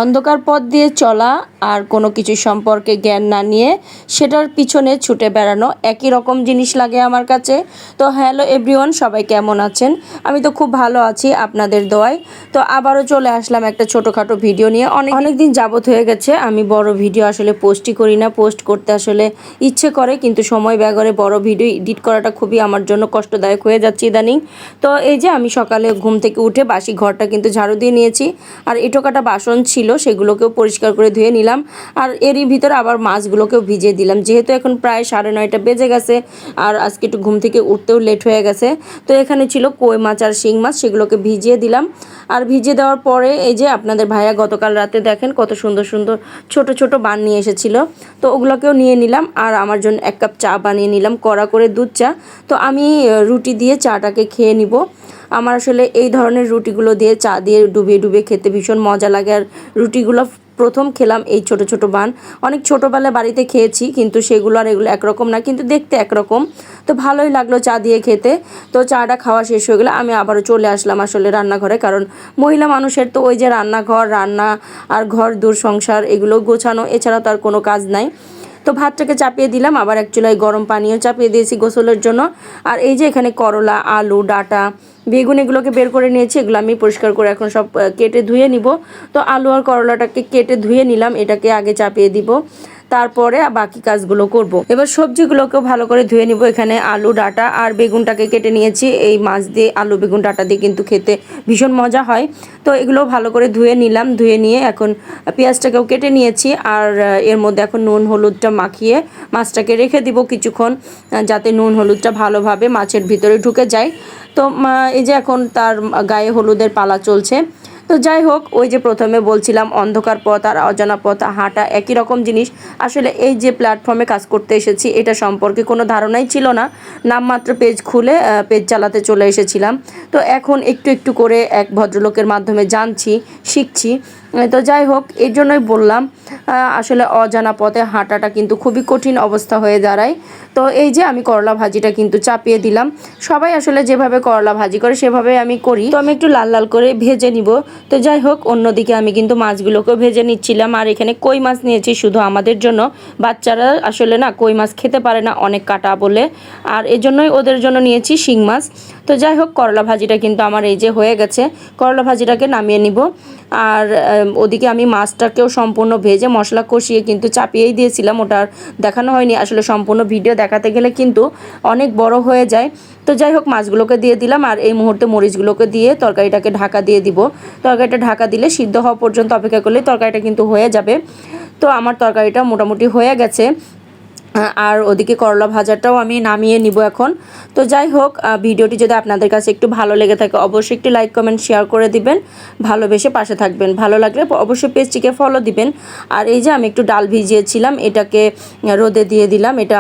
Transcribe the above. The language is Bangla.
অন্ধকার পথ দিয়ে চলা আর কোনো কিছু সম্পর্কে জ্ঞান না নিয়ে সেটার পিছনে ছুটে বেড়ানো একই রকম জিনিস লাগে আমার কাছে। তো হ্যালো এভরিওয়ান, সবাই কেমন আছেন? আমি তো খুব ভালো আছি আপনাদের দোয়ায়। তো আবারও চলে আসলাম একটা ছোটোখাটো ভিডিও নিয়ে। অনেক দিন যাবত হয়ে গেছে আমি বড় ভিডিও আসলে পোস্টই করি না। পোস্ট করতে আসলে ইচ্ছে করে, কিন্তু সময় ব্যয় বড় ভিডিও এডিট করাটা খুবই আমার জন্য কষ্টদায়ক হয়ে যাচ্ছে ইদানিং। তো এই যে আমি সকালে ঘুম থেকে উঠে বাসি ঘরটা কিন্তু ঝাড়ু দিয়ে নিয়েছি, আর এঁটোকাটা বাসন ছিল সেগুলোকেও পরিষ্কার করে ধুয়ে নিলাম। আর এরই ভিতরে আবার মাছগুলোকেও ভিজিয়ে দিলাম, যেহেতু এখন প্রায় 9:30 বেজে গেছে আর আজকে একটু ঘুম থেকে উঠতেও লেট হয়ে গেছে। তো এখানে ছিল কই মাছ আর শিং মাছ, সেগুলোকে ভিজিয়ে দিলাম। আর ভিজিয়ে দেওয়ার পরে এই যে আপনাদের ভাইয়া গতকাল রাতে দেখেন কত সুন্দর সুন্দর ছোট ছোট বান নিয়ে এসেছিল, তো ওগুলোকেও নিয়ে নিলাম। আর আমার জন্য 1 কাপ চা বানিয়ে নিলাম, কড়া করে দুধ চা। তো আমি রুটি দিয়ে চাটাকে খেয়ে নিব। আমার আসলে এই ধরনের রুটিগুলো দিয়ে চা দিয়ে ডুবিয়ে ডুবিয়ে খেতে ভীষণ মজা লাগে। আর রুটিগুলো প্রথম খেলাম এই ছোট ছোট বান, অনেক ছোটোবেলায় বাড়িতে খেয়েছি, কিন্তু সেগুলো আর এগুলো একরকম না, কিন্তু দেখতে একরকম। তো ভালোই লাগলো চা দিয়ে খেতে। তো চাটা খাওয়া শেষ হয়ে গেলে আমি আবারও চলে আসলাম আসলে রান্নাঘরে, কারণ মহিলা মানুষের তো ওই যে রান্নাঘর, রান্না আর ঘর দূর সংসার এগুলো গোছানো, এছাড়া তার কোনো কাজ নাই। তো ভাতটাকে চাপিয়ে দিলাম, আবার এক চুলায় গরম পানিও চাপিয়ে দিয়েছি গোসলের জন্য। আর এই যে এখানে করলা, আলু, ডাঁটা, বেগুন এগুলোকে বের করে নিয়েছি, এগুলো আমি পরিষ্কার করে এখন সব কেটে ধুয়ে নিব। তো আলু আর করলাটাকে কেটে ধুয়ে নিলাম, এটাকে আগে চাপিয়ে দিব, তারপরে বাকি কাজগুলো করব। এবার সবজিগুলোকেও ভালো করে ধুয়ে নিব। এখানে আলু, ডাঁটা আর বেগুনটাকে কেটে নিয়েছি। এই মাছ দিয়ে আলু, বেগুন, ডাঁটা দিয়ে কিন্তু খেতে ভীষণ মজা হয়। তো এগুলো ভালো করে ধুয়ে নিলাম, ধুয়ে নিয়ে এখন পেঁয়াজটাকেও কেটে নিয়েছি। আর এর মধ্যে এখন নুন হলুদটা মাখিয়ে মাছটাকে রেখে দিব কিছুক্ষণ, যাতে নুন হলুদটা ভালোভাবে মাছের ভিতরে ঢুকে যায়। তো এই যে এখন তার গায়ে হলুদের পালা চলছে। তো যাই হোক, ওই যে প্রথমে বলছিলাম অন্ধকার পথ আর অজানা পথ হাঁটা একই রকম জিনিস। আসলে এই যে প্ল্যাটফর্মে কাজ করতে এসেছি এটা সম্পর্কে কোনো ধারণাই ছিল না, নামমাত্র পেজ খুলে পেজ চালাতে চলে এসেছিলাম। তো এখন একটু একটু করে এক ভদ্রলোকের মাধ্যমে জানছি, শিখছি। তো যাই হোক, এর জন্যই বললাম আসলে অজানা পথে হাঁটাটা কিন্তু খুবই কঠিন অবস্থা হয়ে দাঁড়ায়। তো এই যে আমি করলা ভাজিটা কিন্তু চাপিয়ে দিলাম। সবাই আসলে যেভাবে করলা ভাজি করে সেভাবে আমি করি, তো আমি একটু লাল লাল করে ভেজে নিব। তো যাই হোক, অন্যদিকে আমি কিন্তু মাছগুলোকেও ভেজে নিচ্ছিলাম। আর এখানে কই মাছ নিয়েছি শুধু আমাদের জন্য। বাচ্চারা আসলে না কই মাছ খেতে পারে না, অনেক কাটা বলে, আর এজন্যই ওদের জন্য নিয়েছি শিং মাছ। তো যাই হোক, করলা ভাজিটা কিন্তু আমার এই যে হয়ে গেছে। করলা ভাজিটাকে নামিয়ে নিব। আর ওদিকে আমি মাছটাকেও সম্পূর্ণ ভেজে মশলা কষিয়ে কিন্তু চাপিয়েই দিয়েছিলাম, ওটা দেখানো হয়নি। আসলে সম্পূর্ণ ভিডিও দেখাতে গেলে কিন্তু অনেক বড় হয়ে যায়। তো যাই হোক, মাছগুলোকে দিয়ে দিলাম, আর এই মুহূর্তে মরিচগুলোকে দিয়ে তরকারিটাকে ঢাকা দিয়ে দিব। তরকারিটা ঢাকা দিলে সিদ্ধ হওয়া পর্যন্ত অপেক্ষা করলে তরকারিটা কিন্তু হয়ে যাবে। তো আমার তরকারিটা মোটামুটি হয়ে গেছে। আর ওদিকে করলা ভাজাটাও আমি নামিয়ে নিব এখন। তো যাই হোক, ভিডিওটি যদি আপনাদের কাছে একটু ভালো লেগে থাকে অবশ্যই একটি লাইক, কমেন্ট, শেয়ার করে দিবেন, ভালোবেসে পাশে থাকবেন। ভালো লাগলে অবশ্যই পেজটিকে ফলো দিবেন। আর এই যে আমি একটু ডাল ভিজিয়েছিলাম, এটাকে রোদে দিয়ে দিলাম। এটা